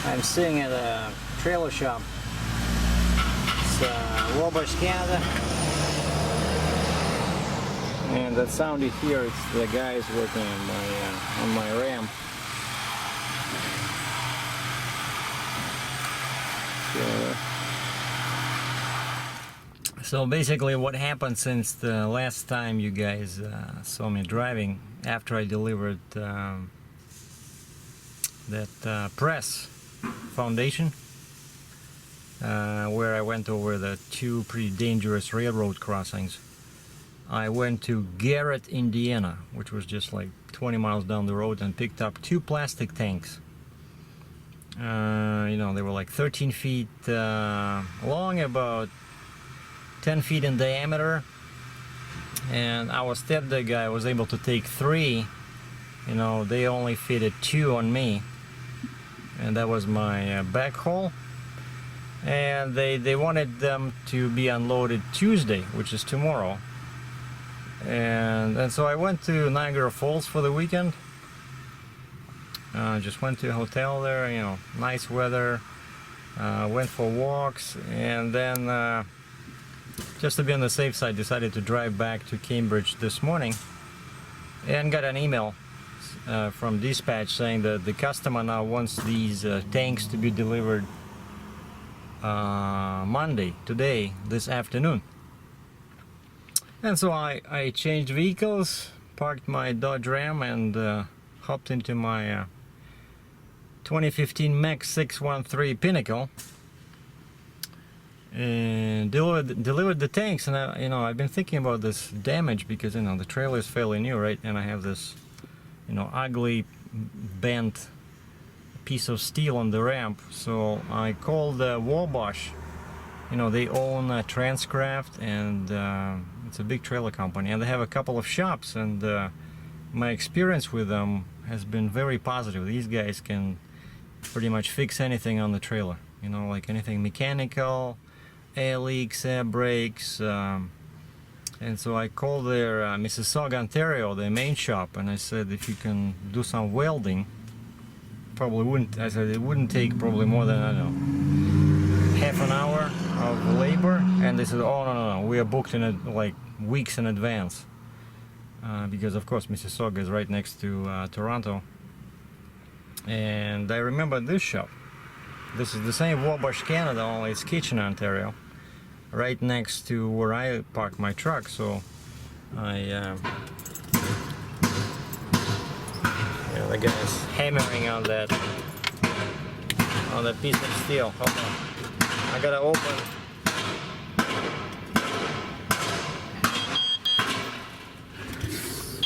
I'm sitting at a trailer shop. It's Wabash, Canada. And that sound you hear, it's the guys working on my ramp. So basically what happened since the last time you guys saw me driving, after I delivered that press foundation, where I went over the two pretty dangerous railroad crossings, I went to Garrett, Indiana, which was just like 20 miles down the road, and picked up two plastic tanks. You know, they were like 13 feet long, about 10 feet in diameter, and our stepdad guy was able to take 3. You know, they only fitted 2 on me, and that was my backhaul. And they wanted them to be unloaded Tuesday, which is tomorrow. And so I went to Niagara Falls for the weekend. Just went to a hotel there, you know, nice weather. Went for walks, and then just to be on the safe side, decided to drive back to Cambridge this morning, and got an email from dispatch saying that the customer now wants these tanks to be delivered Monday, today, this afternoon. And so I changed vehicles, parked my Dodge Ram, and hopped into my 2015 Max 613 Pinnacle, and delivered the tanks. And you know, I've been thinking about this damage because, you know, the trailer is fairly new, right? And I have this, you know, ugly bent piece of steel on the ramp. So I called Wabash. You know, they own Transcraft, and it's a big trailer company, and they have a couple of shops, and my experience with them has been very positive. These guys can pretty much fix anything on the trailer, you know, like anything mechanical, air leaks, air brakes. And so I called their Mississauga, Ontario, their main shop, and I said, if you can do some welding, probably wouldn't, I said it wouldn't take probably more than, I don't know, half an hour of labor. And they said, oh no, we are booked in like weeks in advance, because of course Mississauga is right next to Toronto. And I remember this shop. This is the same Wabash, Canada, only it's Kitchener, Ontario, right next to where I park my truck. So I the guy's hammering on that piece of steel. Hold on, I gotta open.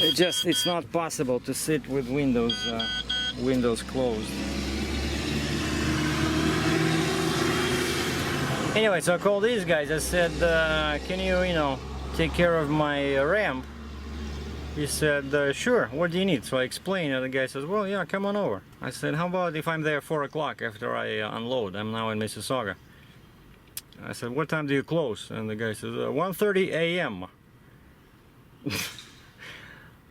It's not possible to sit with windows closed. Anyway, so I called these guys. I said, can you know, take care of my ramp? He said, sure, what do you need? So I explained, and the guy says, well, yeah, come on over. I said, how about if I'm there 4 o'clock after I unload? I'm now in Mississauga. I said, what time do you close? And the guy says, 1:30 a.m.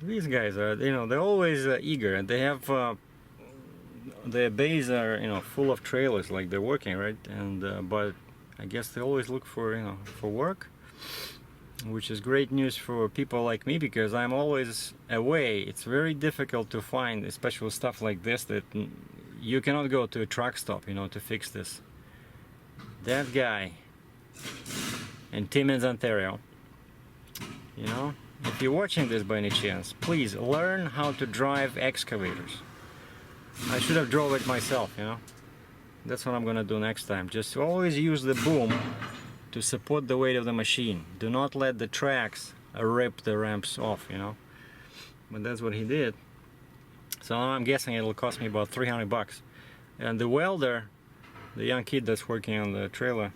These guys are, you know, they're always eager, and they have their bays are, you know, full of trailers, like they're working, right? And but I guess they always look for, you know, for work, which is great news for people like me, because I'm always away. It's very difficult to find, especially stuff like this, that you cannot go to a truck stop, you know, to fix this. That guy in Timmins, Ontario, you know, if you're watching this by any chance, please learn how to drive excavators. I should have drove it myself, you know. That's what I'm gonna do next time. Just always use the boom to support the weight of the machine. Do not let the tracks rip the ramps off, you know. But that's what he did. So I'm guessing it'll cost me about 300 bucks. And the welder, the young kid that's working on the trailer,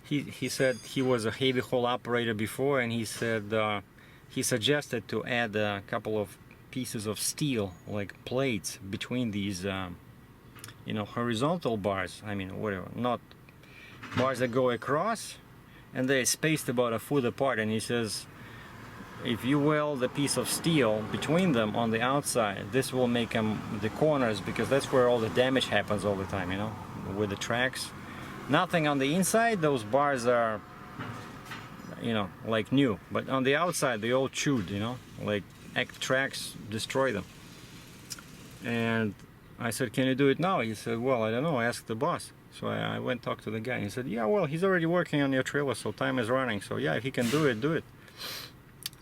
he said he was a heavy haul operator before, and he said he suggested to add a couple of pieces of steel, like plates, between these you know, horizontal bars. I mean, whatever, not bars that go across, and they're spaced about a foot apart. And he says if you weld a piece of steel between them on the outside, this will make them the corners, because that's where all the damage happens all the time, you know, with the tracks. Nothing on the inside, those bars are, you know, like new, but on the outside they all chewed, you know, like tracks destroy them. And I said, can you do it now? He said, well, I don't know, ask the boss. So I went talk to the guy. He said, yeah, well, he's already working on your trailer, so time is running. So yeah, if he can do it, do it.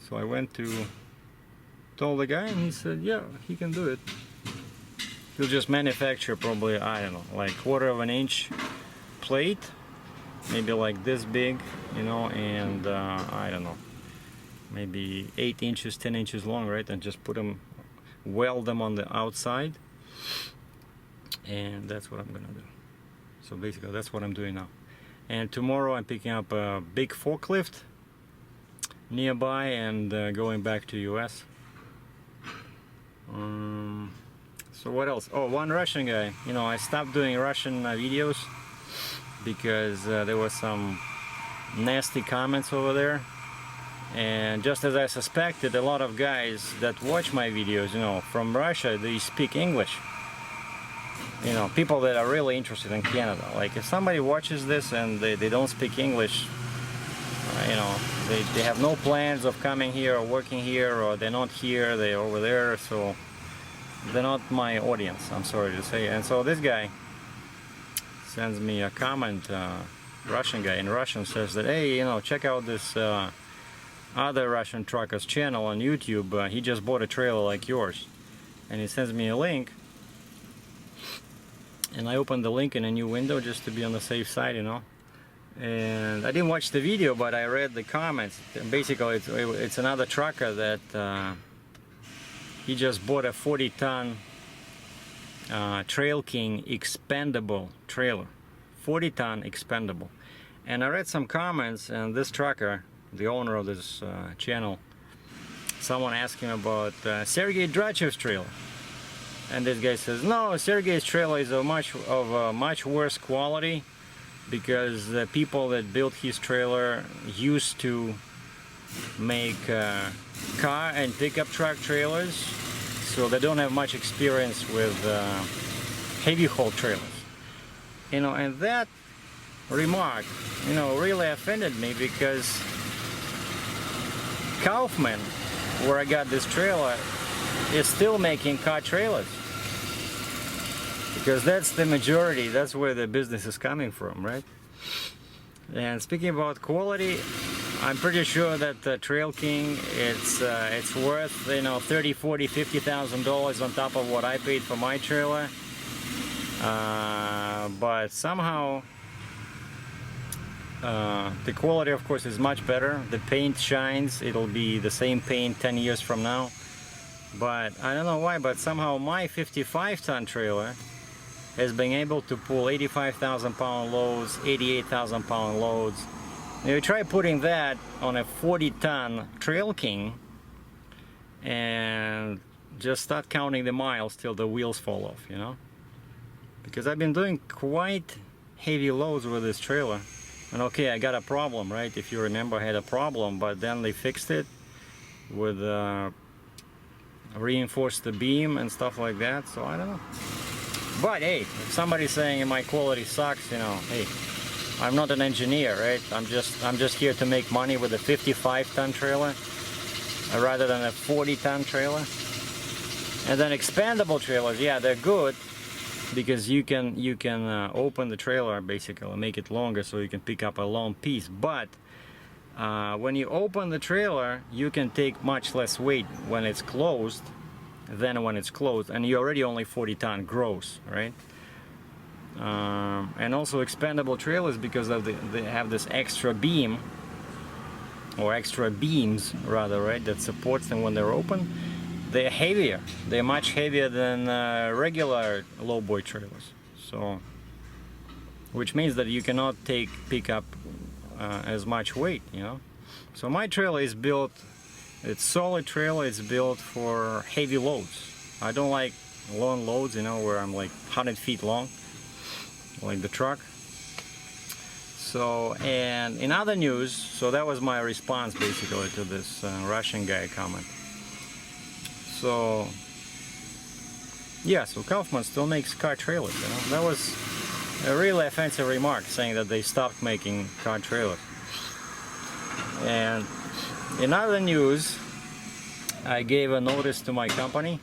So I went to told the guy, and he said, yeah, he can do it. He'll just manufacture probably, I don't know, like 1/4 of an inch plate, maybe like this big, you know, and I don't know, maybe 8 inches, 10 inches long, right? And just put them, weld them on the outside, and that's what I'm gonna do. So basically that's what I'm doing now. And tomorrow I'm picking up a big forklift nearby and going back to US. So what else? Oh, one Russian guy. You know, I stopped doing Russian videos because there were some nasty comments over there. And just as I suspected, a lot of guys that watch my videos, you know, from Russia, they speak English. You know, people that are really interested in Canada. Like if somebody watches this and they don't speak English, you know, they have no plans of coming here or working here, or they're not here, they're over there, so they're not my audience, I'm sorry to say. And so this guy sends me a comment, Russian guy in Russian, says that, hey, you know, check out this other Russian trucker's channel on YouTube. He just bought a trailer like yours. And he sends me a link. And I opened the link in a new window just to be on the safe side, you know. And I didn't watch the video, but I read the comments. And basically, it's another trucker that he just bought a 40-ton Trail King expendable trailer. 40-ton expendable. And I read some comments, and this trucker, the owner of this channel, someone asked him about Sergei DRATCHEV's trailer. And this guy says, no, Sergei's trailer is of much worse quality, because the people that built his trailer used to make car and pickup truck trailers, so they don't have much experience with heavy haul trailers. You know, and that remark, you know, really offended me, because Kaufman, where I got this trailer, is still making car trailers, because that's the majority, that's where the business is coming from, right? And speaking about quality, I'm pretty sure that the Trail King, it's worth, you know, $30,000, $40,000, $50,000 on top of what I paid for my trailer. But somehow the quality, of course, is much better. The paint shines. It'll be the same paint 10 years from now. But I don't know why, but somehow my 55-ton trailer has been able to pull 85,000-pound loads, 88,000-pound loads. Now you try putting that on a 40-ton Trail King and just start counting the miles till the wheels fall off, you know? Because I've been doing quite heavy loads with this trailer. And okay, I got a problem, right? If you remember, I had a problem, but then they fixed it with reinforced the beam and stuff like that, so I don't know. But hey, if somebody's saying my quality sucks, you know, hey, I'm not an engineer, right? I'm just here to make money with a 55-ton trailer rather than a 40-ton trailer. And then expandable trailers, yeah, they're good, because you can open the trailer basically and make it longer so you can pick up a long piece. But when you open the trailer, you can take much less weight when it's closed than when it's closed, and you're already only 40-ton gross, right? And also expandable trailers, because of they have this extra beam, or extra beams rather, right, that supports them when they're open. They're heavier. They're much heavier than regular lowboy trailers. So, which means that you cannot pick up as much weight, you know. So my trailer is built, it's solid trailer, it's built for heavy loads. I don't like long loads, you know, where I'm like 100 feet long, like the truck. So, and in other news, so that was my response basically to this Russian guy comment. So yeah, so Kaufman still makes car trailers, you know. That was a really offensive remark, saying that they stopped making car trailers. And in other news, I gave a notice to my company.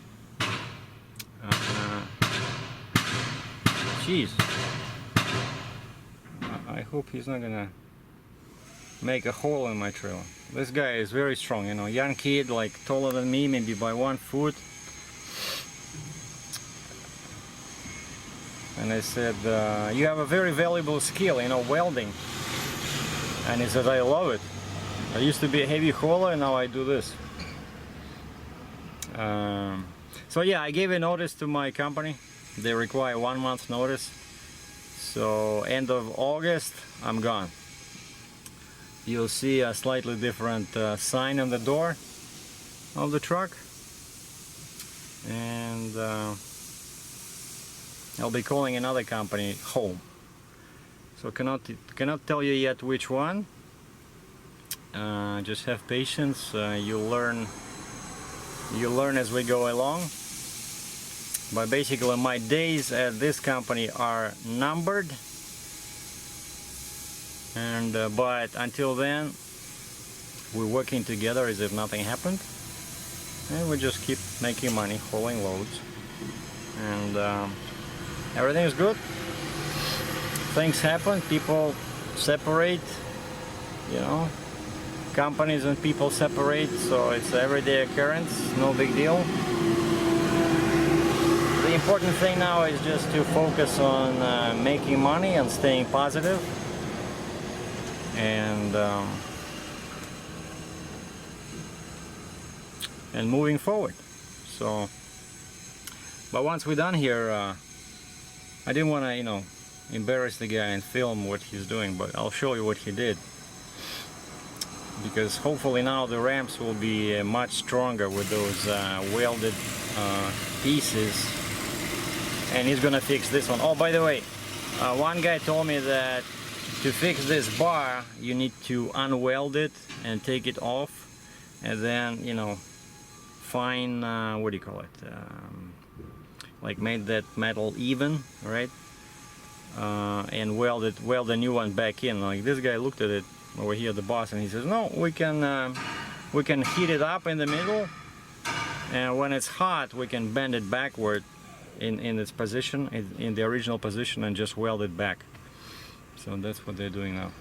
Jeez. I hope he's not gonna make a hole in my trailer. This guy is very strong, you know, young kid, like taller than me, maybe by 1 foot. And I said, you have a very valuable skill, you know, welding. And he said, I love it. I used to be a heavy hauler, and now I do this. So yeah, I gave a notice to my company. They require 1 month notice. So end of August, I'm gone. You'll see a slightly different sign on the door of the truck. And I'll be calling another company home. So cannot tell you yet which one. Just have patience. You'll learn as we go along. But basically my days at this company are numbered, and but until then we're working together as if nothing happened, and we just keep making money, hauling loads, and everything is good. Things happen, people separate, you know, companies and people separate, so it's an everyday occurrence, no big deal. The important thing now is just to focus on making money and staying positive, and moving forward. So, but once we're done here, I didn't want to, you know, embarrass the guy and film what he's doing, but I'll show you what he did, because hopefully now the ramps will be much stronger with those welded pieces. And he's gonna fix this one. Oh, by the way, one guy told me that to fix this bar you need to unweld it and take it off, and then, you know, fine, what do you call it, like make that metal even, right, and weld the new one back in. Like, this guy looked at it over here, the boss, and he says, no, we can heat it up in the middle, and when it's hot we can bend it backward in its position, in the original position, and just weld it back. So that's what they're doing now.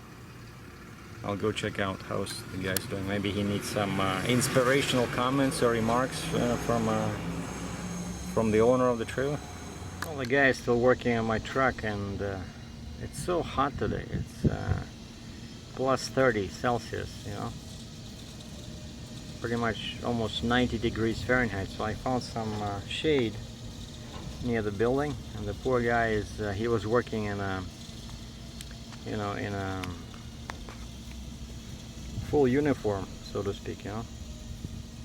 I'll go check out how the guy's doing. Maybe he needs some inspirational comments or remarks from the owner of the trailer. Well, the guy is still working on my truck, and it's so hot today. It's plus 30 Celsius, you know, pretty much almost 90 degrees Fahrenheit. So I found some shade near the building, and the poor guy is he was working in a, you know, in a full uniform, so to speak, you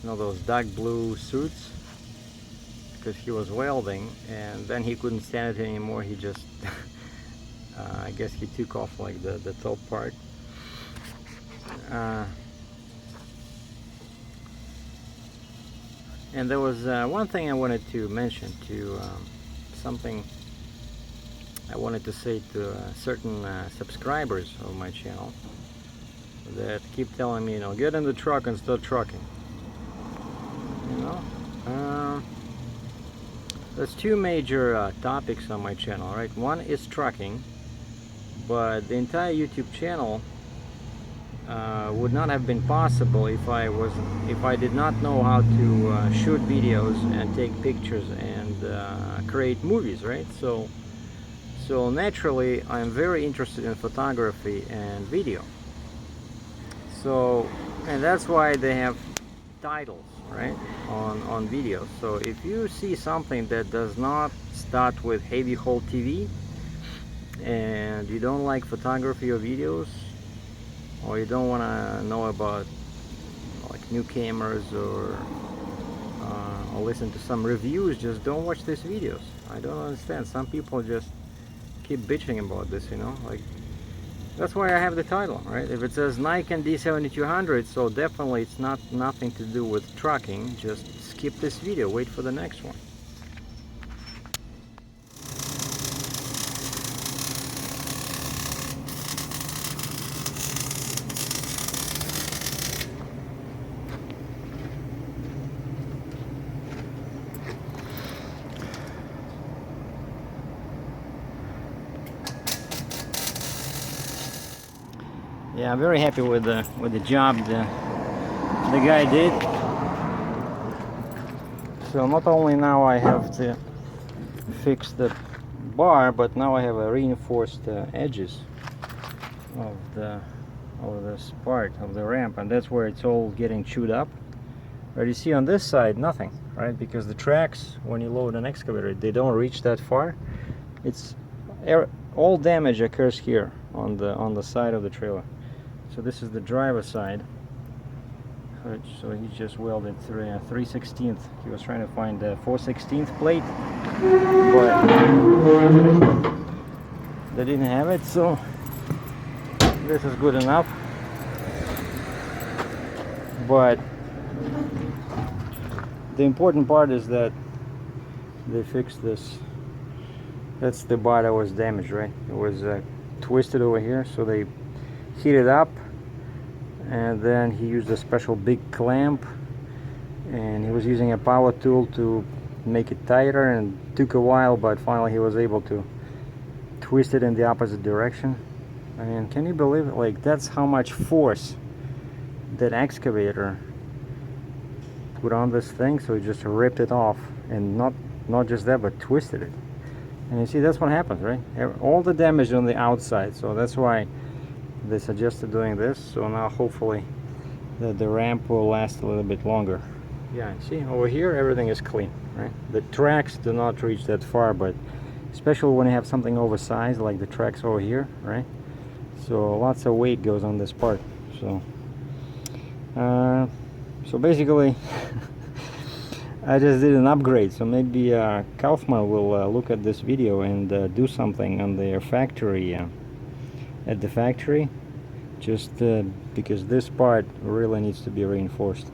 know, those dark blue suits, because he was welding, and then he couldn't stand it anymore. He just I guess he took off like the top part. And there was one thing I wanted to mention, something I wanted to say to certain subscribers of my channel that keep telling me, you know, get in the truck and start trucking. You know, there's two major topics on my channel, right? One is trucking, but the entire YouTube channel would not have been possible if I did not know how to shoot videos and take pictures and create movies, right? So naturally I'm very interested in photography and video. So, and that's why they have titles, right, on videos. So if you see something that does not start with heavy haul TV, and you don't like photography or videos, or you don't want to know about like new cameras, or listen to some reviews, just don't watch these videos. I don't understand. Some people just keep bitching about this, you know, like That's why I have the title, right? If it says Nikon D7200, so definitely it's not nothing to do with trucking. Just skip this video, wait for the next one. Yeah, I'm very happy with the job the guy did. So not only now I have to fix the bar, but now I have a reinforced edges of this part of the ramp, and that's where it's all getting chewed up. But you see on this side nothing, right? Because the tracks, when you load an excavator, they don't reach that far. It's all damage occurs here on the side of the trailer. So this is the driver's side. So he just welded through a 3/16. He was trying to find the 4/16 plate, but they didn't have it. So this is good enough. But the important part is that they fixed this. That's the bar that was damaged, right? It was twisted over here, so they heat it up, and then he used a special big clamp, and he was using a power tool to make it tighter, and it took a while, but finally he was able to twist it in the opposite direction. I mean, can you believe it? Like, that's how much force that excavator put on this thing. So he just ripped it off, and not just that, but twisted it. And you see, that's what happens, right? All the damage on the outside. So that's why they suggested doing this. So now hopefully the ramp will last a little bit longer. Yeah, see, over here everything is clean, right? The tracks do not reach that far, but especially when you have something oversized like the tracks over here, right? So lots of weight goes on this part. So basically I just did an upgrade. So maybe Kaufman will look at this video and do something on their factory, at the factory, just because this part really needs to be reinforced.